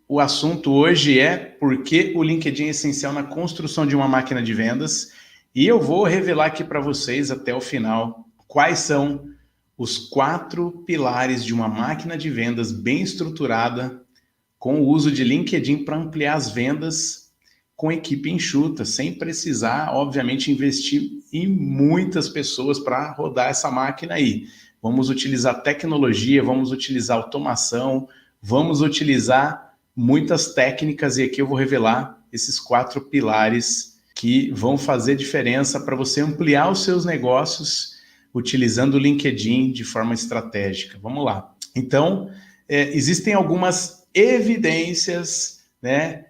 o assunto hoje é por que o LinkedIn é essencial na construção de uma máquina de vendas. E eu vou revelar aqui para vocês até o final quais são os 4 pilares de uma máquina de vendas bem estruturada com o uso de LinkedIn para ampliar as vendas com equipe enxuta, sem precisar, obviamente, investir em muitas pessoas para rodar essa máquina aí. Vamos utilizar tecnologia, vamos utilizar automação, vamos utilizar muitas técnicas e aqui eu vou revelar esses 4 pilares que vão fazer diferença para você ampliar os seus negócios utilizando o LinkedIn de forma estratégica. Vamos lá. Então, existem algumas evidências, né,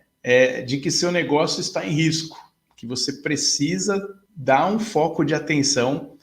de que seu negócio está em risco, que você precisa dar um foco de atenção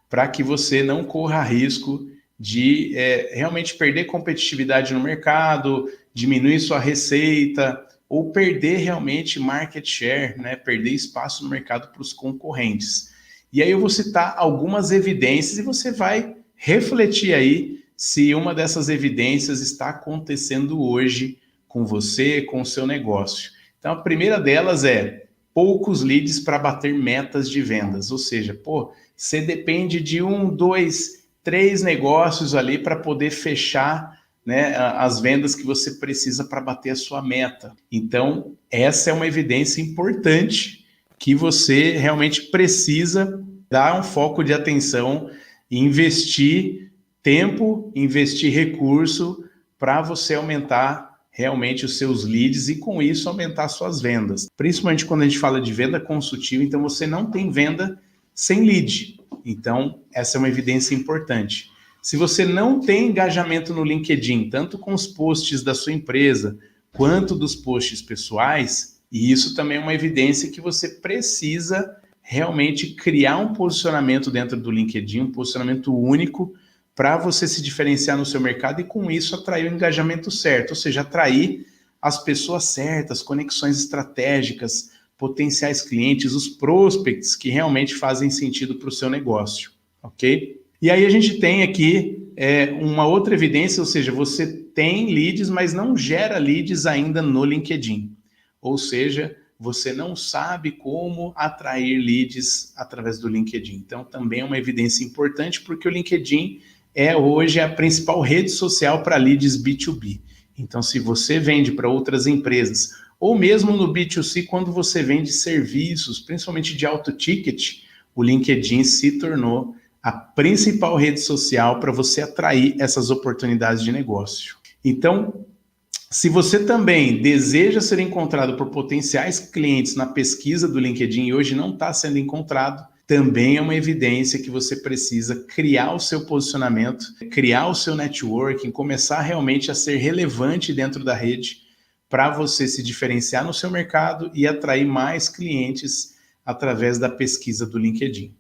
para que você não corra risco de realmente perder competitividade no mercado, diminuir sua receita ou perder realmente market share, né, perder espaço no mercado para os concorrentes. E aí eu vou citar algumas evidências e você vai refletir aí se uma dessas evidências está acontecendo hoje com você, com o seu negócio. Então, a primeira delas é poucos leads para bater metas de vendas. Ou seja, você depende de 1, 2, 3 negócios ali para poder fechar, né, as vendas que você precisa para bater a sua meta. Então, essa é uma evidência importante que você realmente precisa dar um foco de atenção e investir tempo, investir recurso para você aumentar realmente os seus leads e com isso aumentar suas vendas. Principalmente quando a gente fala de venda consultiva, então você não tem venda sem lead. Então, essa é uma evidência importante. Se você não tem engajamento no LinkedIn, tanto com os posts da sua empresa, quanto dos posts pessoais, e isso também é uma evidência que você precisa realmente criar um posicionamento dentro do LinkedIn, um posicionamento único, para você se diferenciar no seu mercado e com isso atrair o engajamento certo, ou seja, atrair as pessoas certas, conexões estratégicas, potenciais clientes, os prospects que realmente fazem sentido para o seu negócio, ok? E aí a gente tem aqui uma outra evidência, ou seja, você tem leads, mas não gera leads ainda no LinkedIn. Ou seja, você não sabe como atrair leads através do LinkedIn. Então, também é uma evidência importante, porque o LinkedIn hoje a principal rede social para leads B2B. Então, se você vende para outras empresas, ou mesmo no B2C, quando você vende serviços, principalmente de alto ticket, o LinkedIn se tornou a principal rede social para você atrair essas oportunidades de negócio. Então, se você também deseja ser encontrado por potenciais clientes na pesquisa do LinkedIn e hoje não está sendo encontrado, também é uma evidência que você precisa criar o seu posicionamento, criar o seu networking, começar realmente a ser relevante dentro da rede para você se diferenciar no seu mercado e atrair mais clientes através da pesquisa do LinkedIn.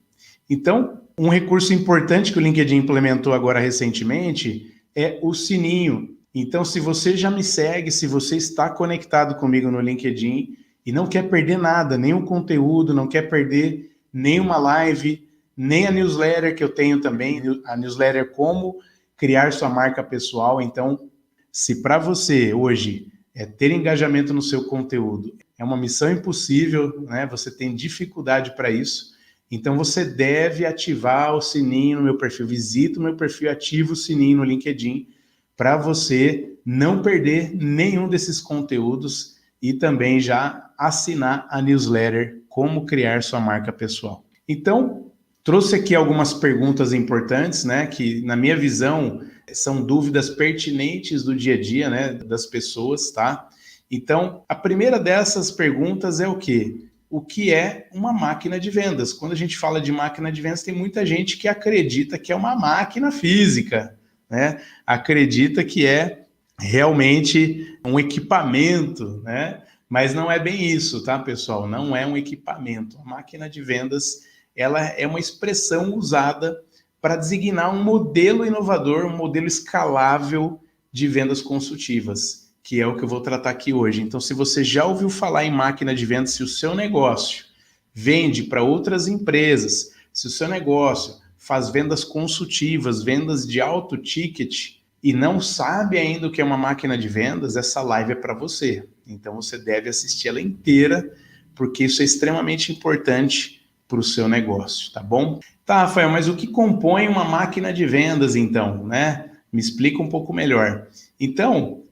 Então, um recurso importante que o LinkedIn implementou agora recentemente é o sininho. Então, se você já me segue, se você está conectado comigo no LinkedIn e não quer perder nada, nenhum conteúdo, não quer perder nenhuma live, nem a newsletter que eu tenho também, a newsletter Como Criar Sua Marca Pessoal. Então, se para você hoje ter engajamento no seu conteúdo é uma missão impossível, né? Você tem dificuldade para isso, então você deve ativar o sininho no meu perfil. Visita o meu perfil, ativa o sininho no LinkedIn para você não perder nenhum desses conteúdos e também já assinar a newsletter Como Criar Sua Marca Pessoal. Então, trouxe aqui algumas perguntas importantes, né, que na minha visão são dúvidas pertinentes do dia a dia, né, das pessoas, tá? Então, a primeira dessas perguntas é o quê? O que é uma máquina de vendas? Quando a gente fala de máquina de vendas, tem muita gente que acredita que é uma máquina física, né? Acredita que é realmente um equipamento, né? Mas não é bem isso, tá, pessoal? Não é um equipamento. A máquina de vendas, ela é uma expressão usada para designar um modelo inovador, um modelo escalável de vendas consultivas, que é o que eu vou tratar aqui hoje. Então, se você já ouviu falar em máquina de vendas, se o seu negócio vende para outras empresas, se o seu negócio faz vendas consultivas, vendas de alto ticket, e não sabe ainda o que é uma máquina de vendas, essa live é para você. Então você deve assistir ela inteira, porque isso é extremamente importante para o seu negócio, tá bom? Tá, Rafael, mas o que compõe uma máquina de vendas, então, né? Me explica um pouco melhor. Então,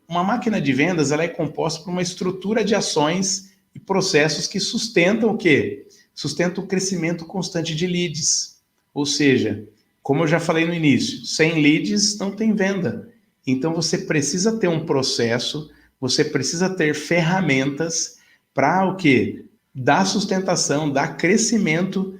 uma máquina de vendas ela é composta por uma estrutura de ações e processos que sustentam o quê? Sustentam o crescimento constante de leads. Ou seja, como eu já falei no início, sem leads não tem venda. Então você precisa ter um processo, você precisa ter ferramentas para o quê? Dar sustentação, dar crescimento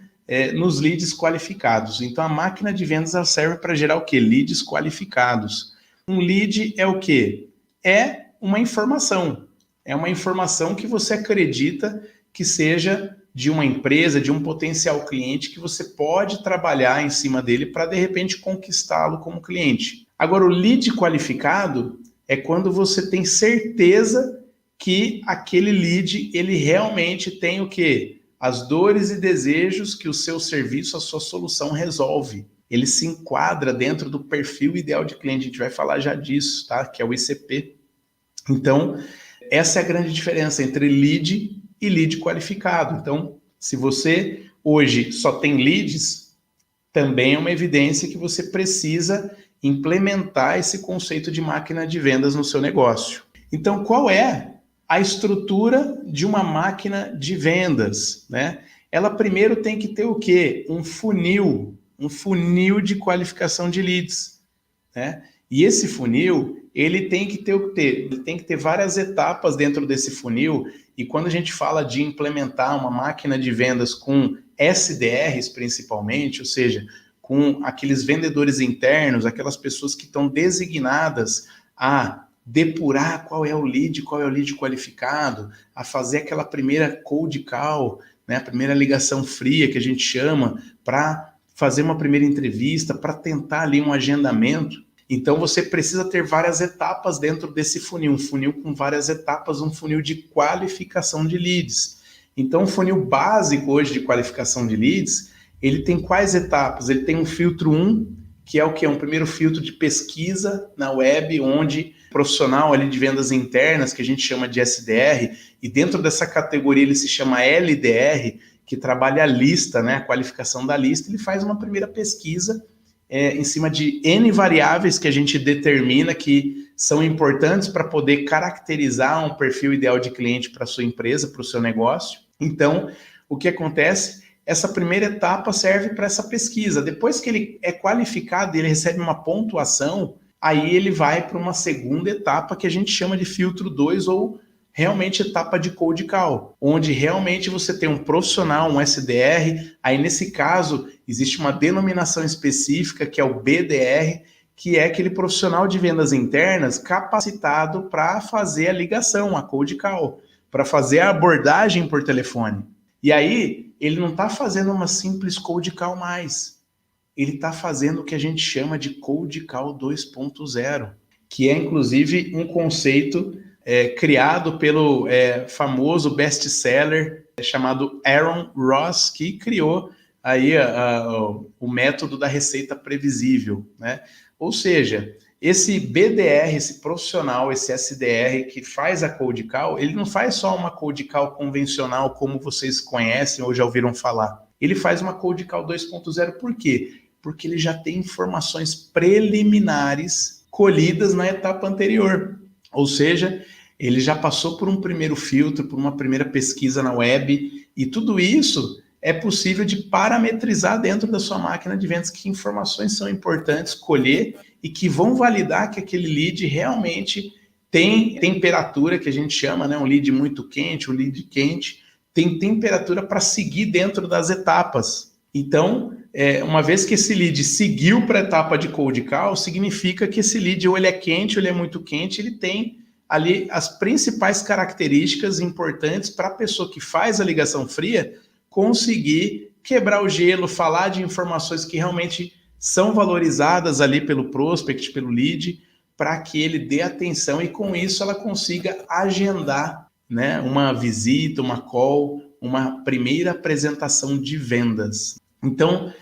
nos leads qualificados. Então a máquina de vendas ela serve para gerar o quê? Leads qualificados. Um lead é o quê? É uma informação. É uma informação que você acredita que seja de uma empresa, de um potencial cliente que você pode trabalhar em cima dele para, de repente, conquistá-lo como cliente. Agora, o lead qualificado é quando você tem certeza que aquele lead, ele realmente tem o quê? As dores e desejos que o seu serviço, a sua solução resolve. Ele se enquadra dentro do perfil ideal de cliente. A gente vai falar já disso, tá? Que é o ICP. Então, essa é a grande diferença entre lead e lead qualificado. Então, se você hoje só tem leads, também é uma evidência que você precisa implementar esse conceito de máquina de vendas no seu negócio. Então, qual é a estrutura de uma máquina de vendas, né? Ela primeiro tem que ter o quê? Um funil de qualificação de leads, né? E esse funil, ele tem que ter várias etapas dentro desse funil. E quando a gente fala de implementar uma máquina de vendas com SDRs principalmente, ou seja, com aqueles vendedores internos, aquelas pessoas que estão designadas a depurar qual é o lead qualificado, a fazer aquela primeira cold call, né, a primeira ligação fria que a gente chama, para fazer uma primeira entrevista, para tentar ali um agendamento. Então você precisa ter várias etapas dentro desse funil, um funil com várias etapas, um funil de qualificação de leads. Então o funil básico hoje de qualificação de leads, ele tem quais etapas? Ele tem um filtro 1, que é o que? É um primeiro filtro de pesquisa na web, onde o profissional ali de vendas internas, que a gente chama de SDR, e dentro dessa categoria ele se chama LDR, que trabalha a lista, né, a qualificação da lista, ele faz uma primeira pesquisa em cima de N variáveis que a gente determina que são importantes para poder caracterizar um perfil ideal de cliente para a sua empresa, para o seu negócio. Então, o que acontece? Essa primeira etapa serve para essa pesquisa. Depois que ele é qualificado e ele recebe uma pontuação, aí ele vai para uma segunda etapa que a gente chama de filtro 2 ou realmente etapa de cold call, onde realmente você tem um profissional, um SDR, aí nesse caso existe uma denominação específica que é o BDR, que é aquele profissional de vendas internas capacitado para fazer a ligação, a cold call, para fazer a abordagem por telefone. E aí ele não está fazendo uma simples cold call mais, ele está fazendo o que a gente chama de cold call 2.0, que é inclusive um conceito criado pelo famoso best-seller chamado Aaron Ross, que criou aí o método da receita previsível, né? Ou seja, esse BDR, esse profissional, esse SDR que faz a cold call, ele não faz só uma cold call convencional como vocês conhecem ou já ouviram falar. Ele faz uma cold call 2.0, por quê? Porque ele já tem informações preliminares colhidas na etapa anterior. Ou seja, ele já passou por um primeiro filtro, por uma primeira pesquisa na web, e tudo isso é possível de parametrizar dentro da sua máquina de vendas que informações são importantes colher e que vão validar que aquele lead realmente tem temperatura, que a gente chama, né? Um lead muito quente, um lead quente, tem temperatura para seguir dentro das etapas. Então, uma vez que esse lead seguiu para a etapa de cold call, significa que esse lead ou ele é quente ou ele é muito quente, ele tem ali as principais características importantes para a pessoa que faz a ligação fria conseguir quebrar o gelo, falar de informações que realmente são valorizadas ali pelo prospect, pelo lead, para que ele dê atenção e com isso ela consiga agendar, né, uma visita, uma call, uma primeira apresentação de vendas. Então,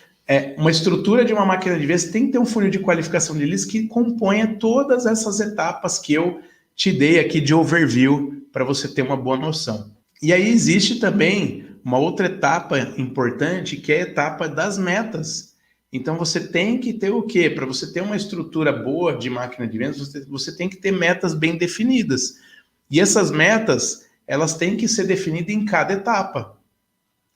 Uma estrutura de uma máquina de vendas tem que ter um funil de qualificação de leads que componha todas essas etapas que eu te dei aqui de overview para você ter uma boa noção. E aí existe também uma outra etapa importante, que é a etapa das metas. Então você tem que ter o quê? Para você ter uma estrutura boa de máquina de vendas, você tem que ter metas bem definidas. E essas metas, elas têm que ser definidas em cada etapa.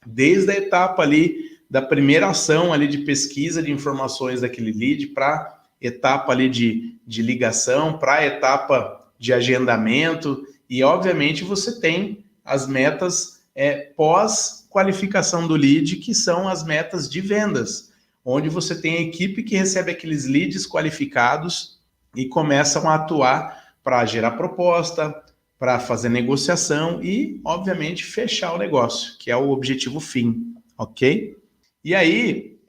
Desde a etapa ali da primeira ação ali de pesquisa de informações daquele lead, para a etapa ali de ligação, para a etapa de agendamento, e obviamente você tem as metas pós-qualificação do lead, que são as metas de vendas, onde você tem a equipe que recebe aqueles leads qualificados e começam a atuar para gerar proposta, para fazer negociação e, obviamente, fechar o negócio, que é o objetivo fim, ok? E aí,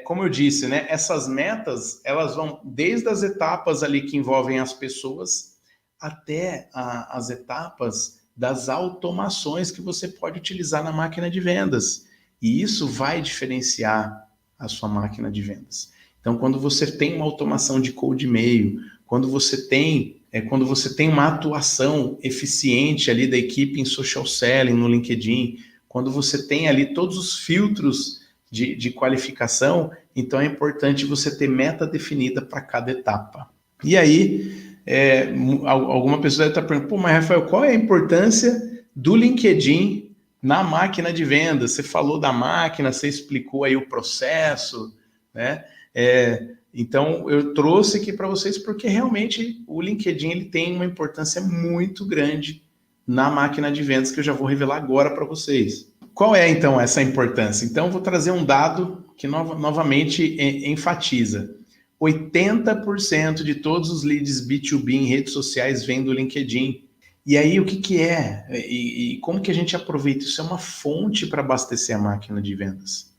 como eu disse, né, essas metas, elas vão desde as etapas ali que envolvem as pessoas até as etapas das automações que você pode utilizar na máquina de vendas. E isso vai diferenciar a sua máquina de vendas. Então, quando você tem uma automação de cold e-mail, quando você tem uma atuação eficiente ali da equipe em social selling no LinkedIn, quando você tem ali todos os filtros de qualificação, então é importante você ter meta definida para cada etapa. E aí, alguma pessoa deve estar perguntando, mas Rafael, qual é a importância do LinkedIn na máquina de vendas? Você falou da máquina, você explicou aí o processo, né? Então, eu trouxe aqui para vocês porque realmente o LinkedIn ele tem uma importância muito grande na máquina de vendas, que eu já vou revelar agora para vocês. Qual é, então, essa importância? Então, eu vou trazer um dado que novamente enfatiza. 80% de todos os leads B2B em redes sociais vêm do LinkedIn. E aí, o que é? E como que a gente aproveita? Isso é uma fonte para abastecer a máquina de vendas.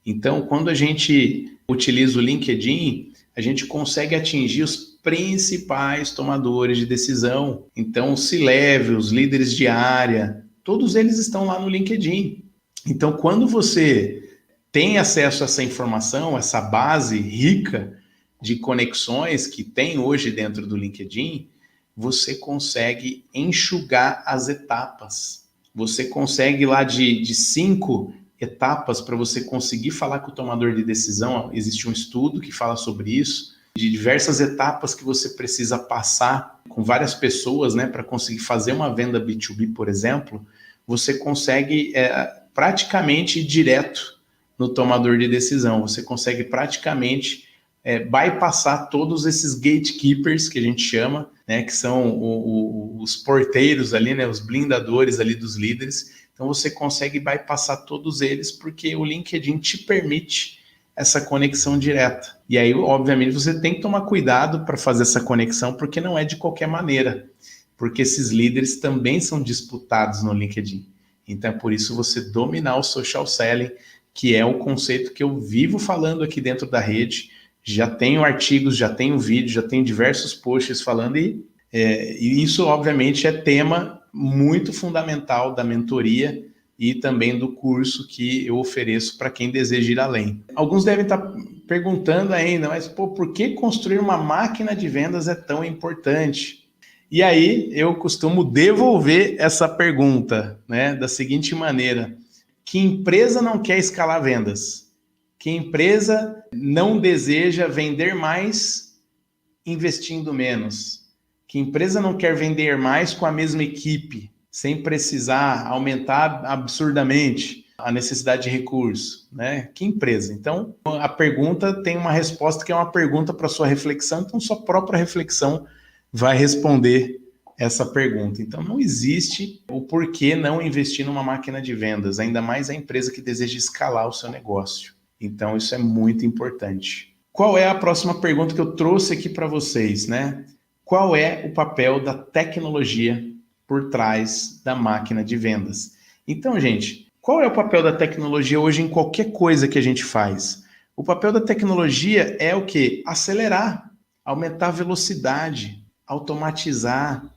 Então, quando a gente utiliza o LinkedIn, a gente consegue atingir os principais tomadores de decisão. Então, os C-level, os líderes de área, todos eles estão lá no LinkedIn. Então, quando você tem acesso a essa informação, essa base rica de conexões que tem hoje dentro do LinkedIn, você consegue enxugar as etapas. Você consegue lá de 5 etapas para você conseguir falar com o tomador de decisão. Existe um estudo que fala sobre isso, de diversas etapas que você precisa passar com várias pessoas, né, para conseguir fazer uma venda B2B, por exemplo. Você consegue praticamente ir direto no tomador de decisão. Você consegue praticamente bypassar todos esses gatekeepers que a gente chama, né, que são os porteiros ali, né, os blindadores ali dos líderes. Então você consegue bypassar todos eles porque o LinkedIn te permite essa conexão direta. E aí, obviamente, você tem que tomar cuidado para fazer essa conexão, porque não é de qualquer maneira, porque esses líderes também são disputados no LinkedIn. Então é por isso você dominar o social selling, que é o conceito que eu vivo falando aqui dentro da rede. Já tenho artigos, já tenho vídeo, já tenho diversos posts falando, e isso, obviamente, é tema muito fundamental da mentoria e também do curso que eu ofereço para quem deseja ir além. Alguns devem estar perguntando ainda, mas por que construir uma máquina de vendas é tão importante? E aí eu costumo devolver essa pergunta, né, da seguinte maneira: que empresa não quer escalar vendas? Que empresa não deseja vender mais investindo menos? Que empresa não quer vender mais com a mesma equipe, sem precisar aumentar absurdamente a necessidade de recurso, né? Que empresa? Então, a pergunta tem uma resposta que é uma pergunta para sua reflexão, então sua própria reflexão vai responder essa pergunta. Então, não existe o porquê não investir numa máquina de vendas, ainda mais a empresa que deseja escalar o seu negócio. Então, isso é muito importante. Qual é a próxima pergunta que eu trouxe aqui para vocês, né? Qual é o papel da tecnologia por trás da máquina de vendas? Então, gente, qual é o papel da tecnologia hoje em qualquer coisa que a gente faz? O papel da tecnologia é o quê? Acelerar, aumentar a velocidade, automatizar,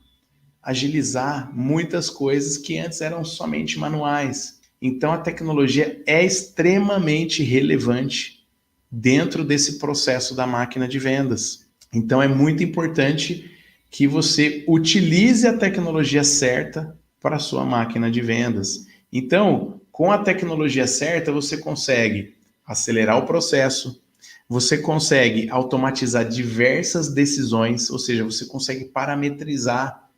agilizar muitas coisas que antes eram somente manuais. Então, a tecnologia é extremamente relevante dentro desse processo da máquina de vendas. Então é muito importante que você utilize a tecnologia certa para a sua máquina de vendas. Então, com a tecnologia certa, você consegue acelerar o processo, você consegue automatizar diversas decisões, ou seja, você consegue parametrizar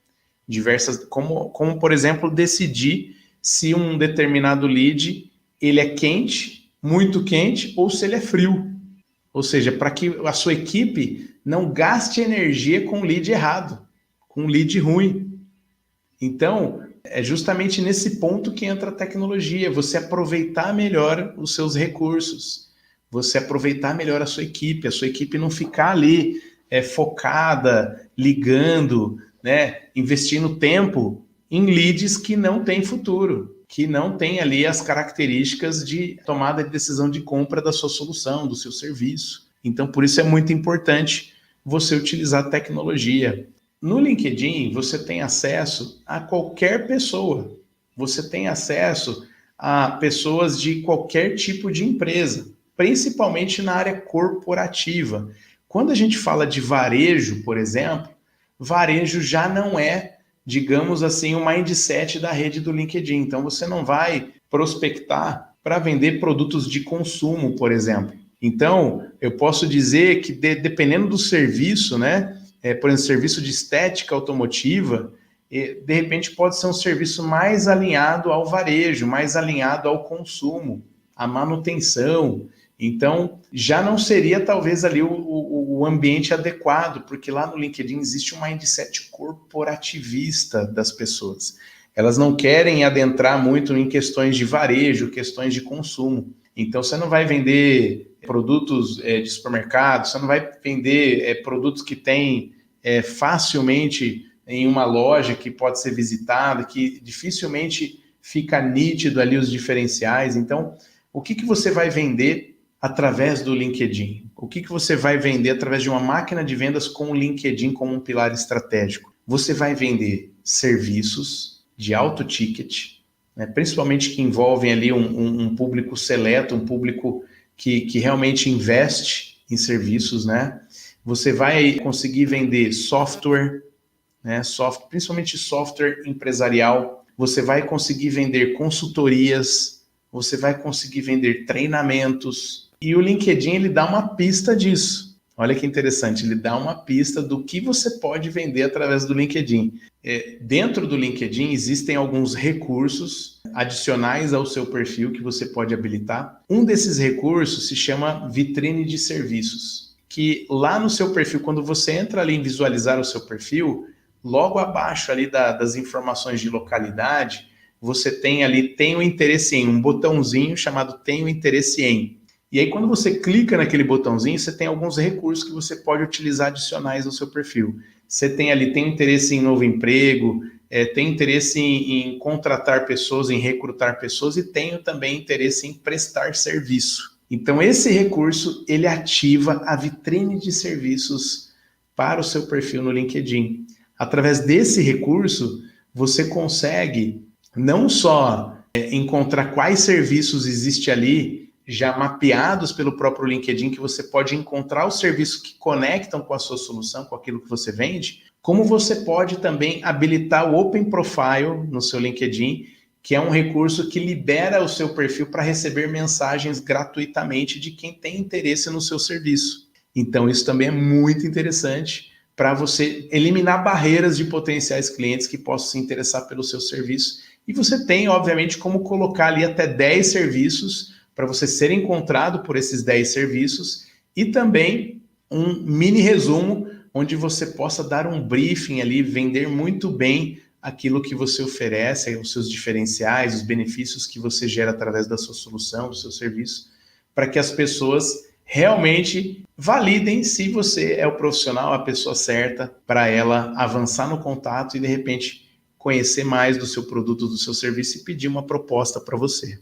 diversas, como por exemplo, decidir se um determinado lead ele é quente, muito quente, ou se ele é frio. Ou seja, para que a sua equipe não gaste energia com lead errado, com lead ruim. Então, é justamente nesse ponto que entra a tecnologia, você aproveitar melhor os seus recursos, você aproveitar melhor a sua equipe não ficar ali focada, ligando, né, investindo tempo em leads que não têm futuro, que não têm ali as características de tomada de decisão de compra da sua solução, do seu serviço. Então, por isso é muito importante você utilizar a tecnologia. No LinkedIn, você tem acesso a qualquer pessoa. Você tem acesso a pessoas de qualquer tipo de empresa, principalmente na área corporativa. Quando a gente fala de varejo, por exemplo, varejo já não é, digamos assim, o mindset da rede do LinkedIn. Então, você não vai prospectar para vender produtos de consumo, por exemplo. Então, eu posso dizer que dependendo do serviço, né? Por exemplo, serviço de estética automotiva, de repente pode ser um serviço mais alinhado ao varejo, mais alinhado ao consumo, à manutenção. Então, já não seria talvez ali o ambiente adequado, porque lá no LinkedIn existe um mindset corporativista das pessoas. Elas não querem adentrar muito em questões de varejo, questões de consumo. Então, você não vai vender produtos de supermercado, você não vai vender produtos que tem facilmente em uma loja que pode ser visitada, que dificilmente fica nítido ali os diferenciais. Então, o que você vai vender através do LinkedIn? O que você vai vender através de uma máquina de vendas com o LinkedIn como um pilar estratégico? Você vai vender serviços de alto ticket, né, principalmente que envolvem ali um público seleto, um público que realmente investe em serviços, né? Você vai conseguir vender software, né? Principalmente software empresarial. Você vai conseguir vender consultorias, você vai conseguir vender treinamentos. E o LinkedIn ele dá uma pista disso. Olha que interessante, ele dá uma pista do que você pode vender através do LinkedIn. Dentro do LinkedIn existem alguns recursos adicionais ao seu perfil que você pode habilitar. Um desses recursos se chama vitrine de serviços, que lá no seu perfil, quando você entra ali em visualizar o seu perfil, logo abaixo ali das informações de localidade, você tem ali, tem o interesse em, um botãozinho chamado tem o interesse em. E aí, quando você clica naquele botãozinho, você tem alguns recursos que você pode utilizar adicionais no seu perfil. Você tem ali, tem interesse em novo emprego, tem interesse em contratar pessoas, em recrutar pessoas, e tenho também interesse em prestar serviço. Então, esse recurso, ele ativa a vitrine de serviços para o seu perfil no LinkedIn. Através desse recurso, você consegue não só encontrar quais serviços existem ali, já mapeados pelo próprio LinkedIn, que você pode encontrar os serviços que conectam com a sua solução, com aquilo que você vende, como você pode também habilitar o Open Profile no seu LinkedIn, que é um recurso que libera o seu perfil para receber mensagens gratuitamente de quem tem interesse no seu serviço. Então, isso também é muito interessante para você eliminar barreiras de potenciais clientes que possam se interessar pelo seu serviço. E você tem, obviamente, como colocar ali até 10 serviços para você ser encontrado por esses 10 serviços, e também um mini resumo onde você possa dar um briefing ali, vender muito bem aquilo que você oferece, os seus diferenciais, os benefícios que você gera através da sua solução, do seu serviço, para que as pessoas realmente validem se você é o profissional, a pessoa certa para ela avançar no contato e, de repente, conhecer mais do seu produto, do seu serviço e pedir uma proposta para você.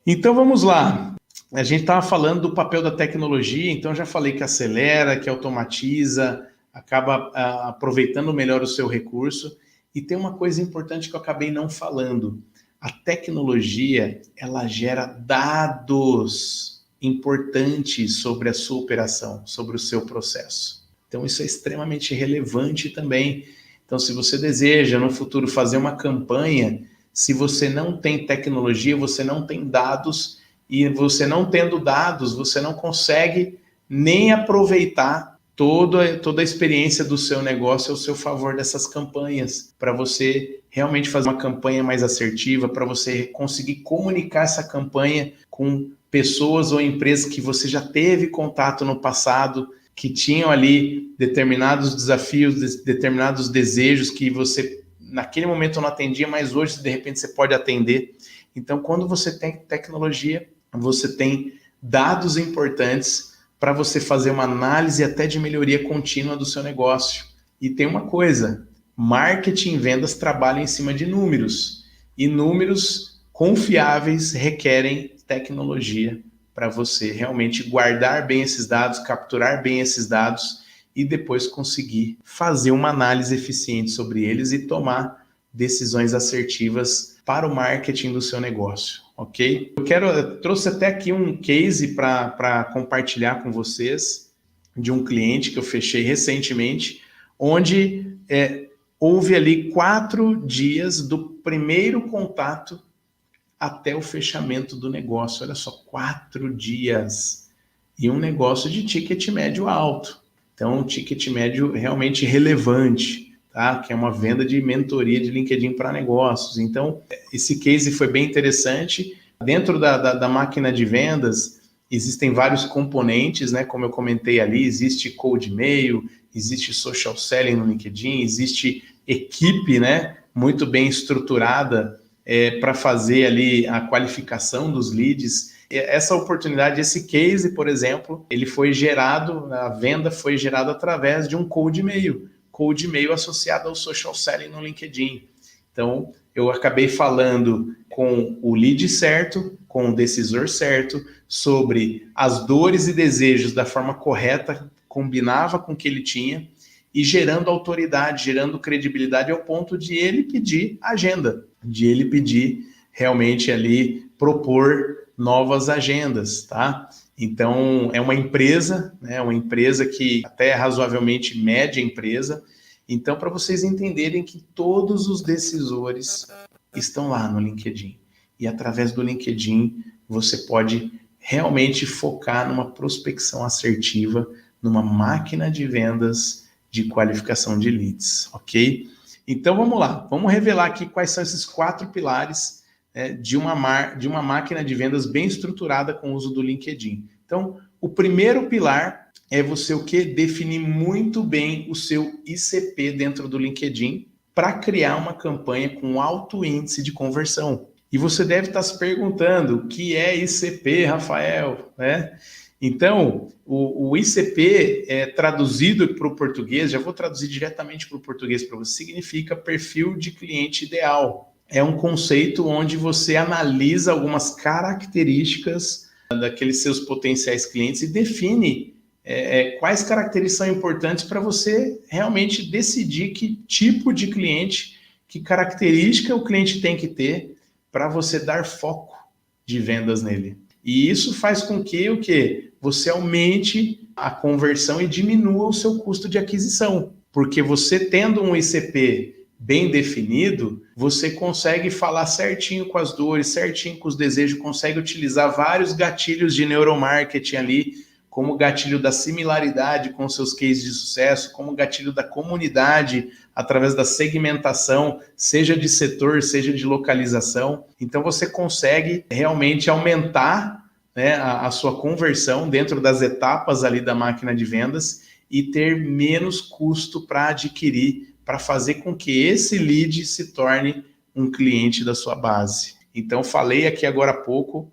Então vamos lá. A gente estava falando do papel da tecnologia, então já falei que acelera, que automatiza, acaba aproveitando melhor o seu recurso. E tem uma coisa importante que eu acabei não falando. A tecnologia, ela gera dados. importante sobre a sua operação, sobre o seu processo. Então isso é extremamente relevante também. Então se você deseja no futuro fazer uma campanha, se você não tem tecnologia, você não tem dados, e você não tendo dados, você não consegue nem aproveitar toda a experiência do seu negócio ao seu favor dessas campanhas, para você realmente fazer uma campanha mais assertiva, para você conseguir comunicar essa campanha com pessoas ou empresas que você já teve contato no passado, que tinham ali determinados desafios, determinados desejos que você naquele momento não atendia, mas hoje de repente você pode atender. Então, quando você tem tecnologia, você tem dados importantes para você fazer uma análise até de melhoria contínua do seu negócio. E tem uma coisa, marketing e vendas trabalham em cima de números, e números confiáveis requerem tecnologia para você realmente guardar bem esses dados, capturar bem esses dados e depois conseguir fazer uma análise eficiente sobre eles e tomar decisões assertivas para o marketing do seu negócio, ok? Eu trouxe até aqui um case para compartilhar com vocês de um cliente que eu fechei recentemente, onde houve ali 4 dias do primeiro contato até o fechamento do negócio. Olha só, 4 dias. E um negócio de ticket médio alto. Então, um ticket médio realmente relevante, tá? Que é uma venda de mentoria de LinkedIn para negócios. Então, esse case foi bem interessante. Dentro da máquina de vendas, existem vários componentes, né? Como eu comentei ali, existe cold mail, existe social selling no LinkedIn, existe equipe, né? Muito bem estruturada para fazer ali a qualificação dos leads. Essa oportunidade, esse case, por exemplo, ele foi gerado, a venda foi gerada através de um cold mail associado ao social selling no LinkedIn. Então, eu acabei falando com o lead certo, com o decisor certo, sobre as dores e desejos da forma correta, combinava com o que ele tinha, e gerando autoridade, gerando credibilidade ao ponto de ele pedir agenda, de ele pedir realmente ali, propor novas agendas, tá? Então, é uma empresa, né? Uma empresa que até é razoavelmente média empresa. Então, para vocês entenderem que todos os decisores estão lá no LinkedIn. E através do LinkedIn, você pode realmente focar numa prospecção assertiva, numa máquina de vendas de qualificação de leads, ok? Então, vamos lá. Vamos revelar aqui quais são esses 4 pilares de uma máquina de vendas bem estruturada com o uso do LinkedIn. Então, o primeiro pilar é você o quê? Definir muito bem o seu ICP dentro do LinkedIn para criar uma campanha com alto índice de conversão. E você deve estar se perguntando, o que é ICP, Rafael? Né? Então, o ICP é traduzido para o português, já vou traduzir diretamente para o português para você, significa perfil de cliente ideal. É um conceito onde você analisa algumas características daqueles seus potenciais clientes e define quais características são importantes para você realmente decidir que tipo de cliente, que característica o cliente tem que ter para você dar foco de vendas nele. E isso faz com que o quê? Você aumente a conversão e diminua o seu custo de aquisição. Porque você tendo um ICP bem definido, você consegue falar certinho com as dores, certinho com os desejos, consegue utilizar vários gatilhos de neuromarketing ali, como o gatilho da similaridade com seus cases de sucesso, como o gatilho da comunidade, através da segmentação, seja de setor, seja de localização. Então você consegue realmente aumentar, né, a sua conversão dentro das etapas ali da máquina de vendas e ter menos custo para adquirir, para fazer com que esse lead se torne um cliente da sua base. Então, falei aqui agora há pouco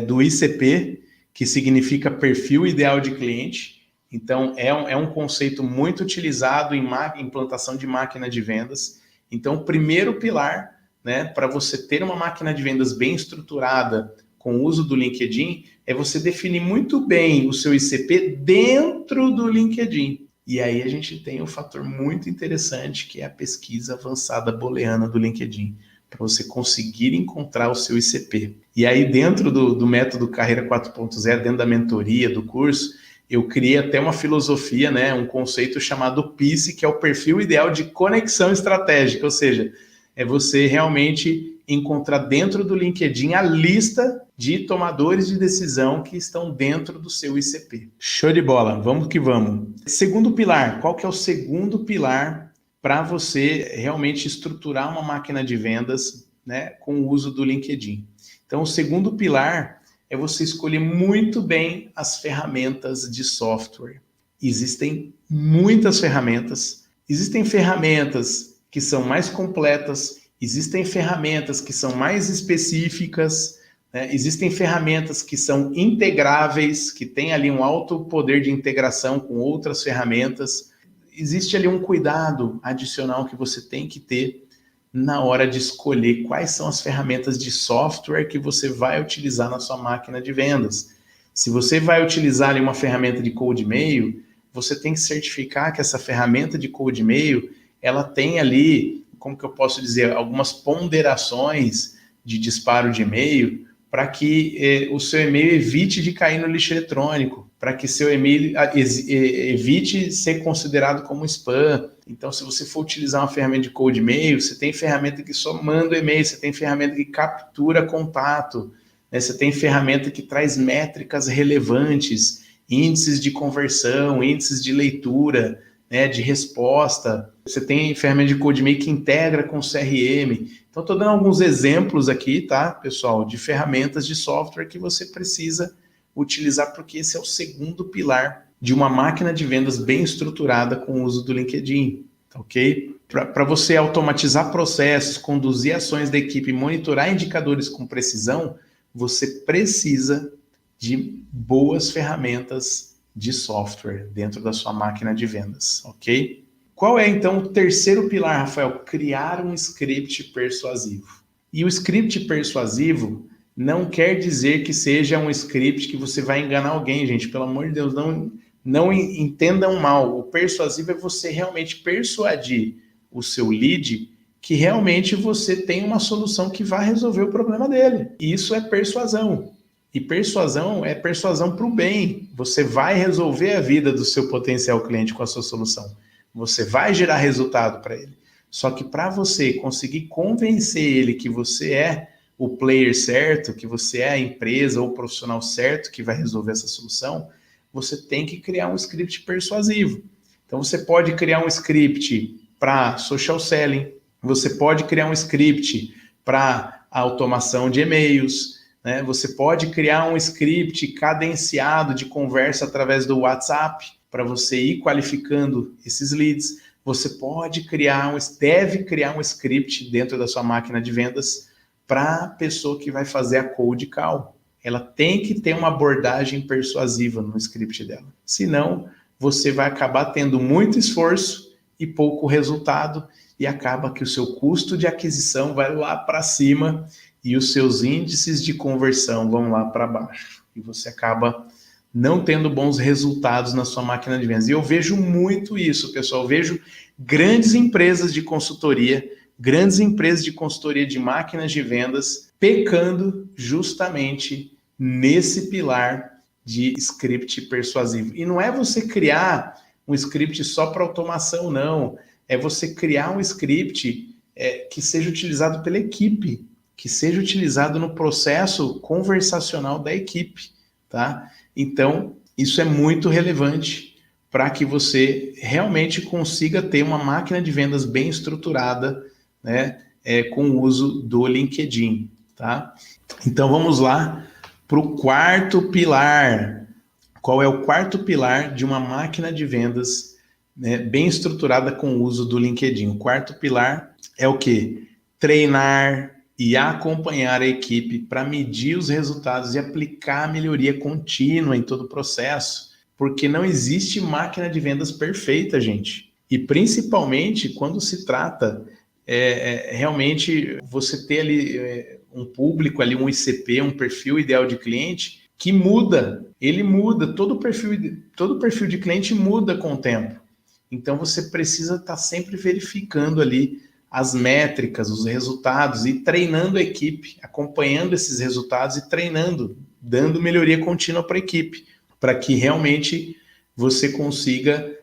do ICP, que significa perfil ideal de cliente. Então, é um conceito muito utilizado em implantação de máquina de vendas. Então, o primeiro pilar, né, para você ter uma máquina de vendas bem estruturada com o uso do LinkedIn, é você definir muito bem o seu ICP dentro do LinkedIn. E aí a gente tem um fator muito interessante, que é a pesquisa avançada booleana do LinkedIn. para você conseguir encontrar o seu ICP. E aí, dentro do método Carreira 4.0, dentro da mentoria, do curso, eu criei até uma filosofia, né, um conceito chamado PICE, que é o perfil ideal de conexão estratégica, ou seja, é você realmente encontrar dentro do LinkedIn a lista de tomadores de decisão que estão dentro do seu ICP. Show de bola, vamos que vamos. Segundo pilar, qual que é o segundo pilar para você realmente estruturar uma máquina de vendas, né, com o uso do LinkedIn? Então, o segundo pilar é você escolher muito bem as ferramentas de software. Existem muitas ferramentas. Existem ferramentas que são mais completas, existem ferramentas que são mais específicas, né? Existem ferramentas que são integráveis, que têm ali um alto poder de integração com outras ferramentas. Existe ali um cuidado adicional que você tem que ter na hora de escolher quais são as ferramentas de software que você vai utilizar na sua máquina de vendas. Se você vai utilizar ali uma ferramenta de cold e-mail, você tem que certificar que essa ferramenta de cold e-mail, ela tem ali, como que eu posso dizer, algumas ponderações de disparo de e-mail para que o seu e-mail evite de cair no lixo eletrônico, para que seu e-mail evite ser considerado como spam. Então, se você for utilizar uma ferramenta de cold e-mail, você tem ferramenta que só manda o e-mail, você tem ferramenta que captura contato, né? Você tem ferramenta que traz métricas relevantes, índices de conversão, índices de leitura, né, de resposta. Você tem ferramenta de cold e-mail que integra com CRM. Então, estou dando alguns exemplos aqui, tá, pessoal, de ferramentas de software que você precisa utilizar, porque esse é o segundo pilar de uma máquina de vendas bem estruturada com o uso do LinkedIn, ok? Para você automatizar processos, conduzir ações da equipe, monitorar indicadores com precisão, você precisa de boas ferramentas de software dentro da sua máquina de vendas, ok? Qual é, então, o terceiro pilar, Rafael? Criar um script persuasivo. E o script persuasivo não quer dizer que seja um script que você vai enganar alguém, gente. Pelo amor de Deus, não entendam mal. O persuasivo é você realmente persuadir o seu lead que realmente você tem uma solução que vai resolver o problema dele. E isso é persuasão. E persuasão é persuasão para o bem. Você vai resolver a vida do seu potencial cliente com a sua solução. Você vai gerar resultado para ele. Só que para você conseguir convencer ele que você é o player certo, que você é a empresa ou o profissional certo que vai resolver essa solução, você tem que criar um script persuasivo. Então você pode criar um script para social selling, você pode criar um script para automação de e-mails, né? Você pode criar um script cadenciado de conversa através do WhatsApp para você ir qualificando esses leads. Você deve criar um script dentro da sua máquina de vendas para a pessoa que vai fazer a cold call. Ela tem que ter uma abordagem persuasiva no script dela. Senão, você vai acabar tendo muito esforço e pouco resultado, e acaba que o seu custo de aquisição vai lá para cima e os seus índices de conversão vão lá para baixo. E você acaba não tendo bons resultados na sua máquina de vendas. E eu vejo muito isso, pessoal. Eu vejo grandes empresas de consultoria de máquinas de vendas pecando justamente nesse pilar de script persuasivo. E não é você criar um script só para automação, não. É você criar um script que seja utilizado pela equipe, que seja utilizado no processo conversacional da equipe, tá? Então, isso é muito relevante para que você realmente consiga ter uma máquina de vendas bem estruturada, né, com o uso do LinkedIn, tá? Então, vamos lá para o quarto pilar. Qual é o quarto pilar de uma máquina de vendas, né, bem estruturada com o uso do LinkedIn? O quarto pilar é o quê? Treinar e acompanhar a equipe para medir os resultados e aplicar a melhoria contínua em todo o processo, porque não existe máquina de vendas perfeita, gente. E principalmente quando se trata realmente você ter ali um público, ali um ICP, um perfil ideal de cliente, que muda, ele muda, todo perfil de cliente muda com o tempo. Então você precisa estar sempre verificando ali as métricas, os resultados e treinando a equipe, acompanhando esses resultados e treinando, dando melhoria contínua para a equipe, para que realmente você consiga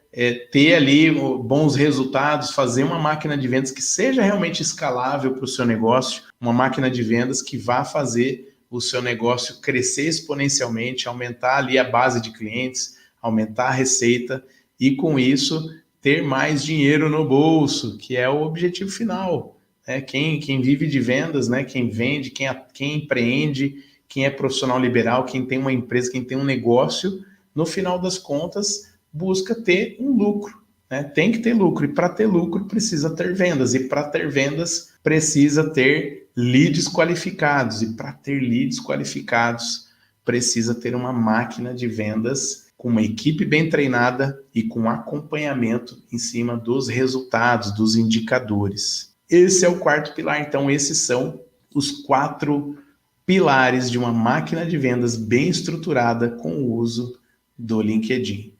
ter ali bons resultados, fazer uma máquina de vendas que seja realmente escalável para o seu negócio, uma máquina de vendas que vá fazer o seu negócio crescer exponencialmente, aumentar ali a base de clientes, aumentar a receita e com isso ter mais dinheiro no bolso, que é o objetivo final. Né? Quem vive de vendas, né? Quem vende, quem empreende, quem é profissional liberal, quem tem uma empresa, quem tem um negócio, no final das contas, busca ter um lucro. Né? Tem que ter lucro, e para ter lucro precisa ter vendas, e para ter vendas precisa ter leads qualificados, e para ter leads qualificados precisa ter uma máquina de vendas com uma equipe bem treinada e com acompanhamento em cima dos resultados, dos indicadores. Esse é o quarto pilar, então esses são os 4 pilares de uma máquina de vendas bem estruturada com o uso do LinkedIn.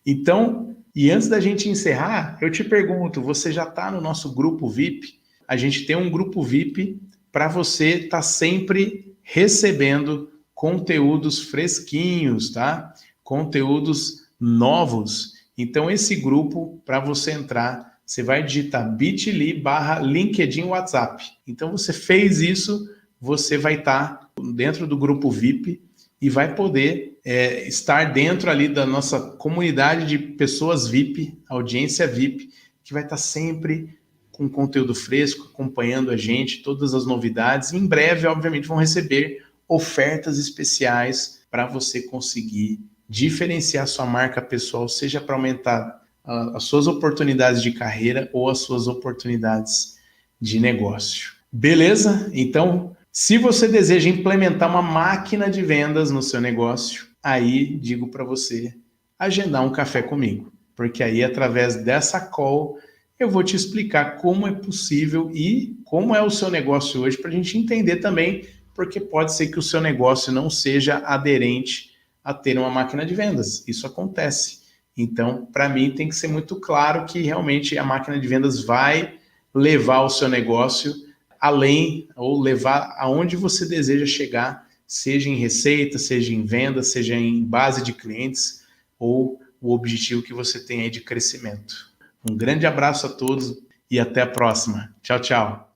Então, e antes da gente encerrar, eu te pergunto, você já está no nosso grupo VIP? A gente tem um grupo VIP para você estar sempre recebendo conteúdos fresquinhos, tá? Conteúdos novos. Então, esse grupo, para você entrar, você vai digitar bit.ly/LinkedIn WhatsApp. Então, você fez isso, você vai estar dentro do grupo VIP e vai poder estar dentro ali da nossa comunidade de pessoas VIP, audiência VIP, que vai estar sempre com conteúdo fresco, acompanhando a gente, todas as novidades. E em breve, obviamente, vão receber ofertas especiais para você conseguir diferenciar sua marca pessoal, seja para aumentar as suas oportunidades de carreira ou as suas oportunidades de negócio. Beleza? Então, se você deseja implementar uma máquina de vendas no seu negócio, aí digo para você agendar um café comigo, porque aí através dessa call eu vou te explicar como é possível e como é o seu negócio hoje, para a gente entender também, porque pode ser que o seu negócio não seja aderente a ter uma máquina de vendas. Isso acontece. Então, para mim, tem que ser muito claro que realmente a máquina de vendas vai levar o seu negócio além, ou levar aonde você deseja chegar, seja em receita, seja em venda, seja em base de clientes, ou o objetivo que você tem aí de crescimento. Um grande abraço a todos e até a próxima. Tchau, tchau.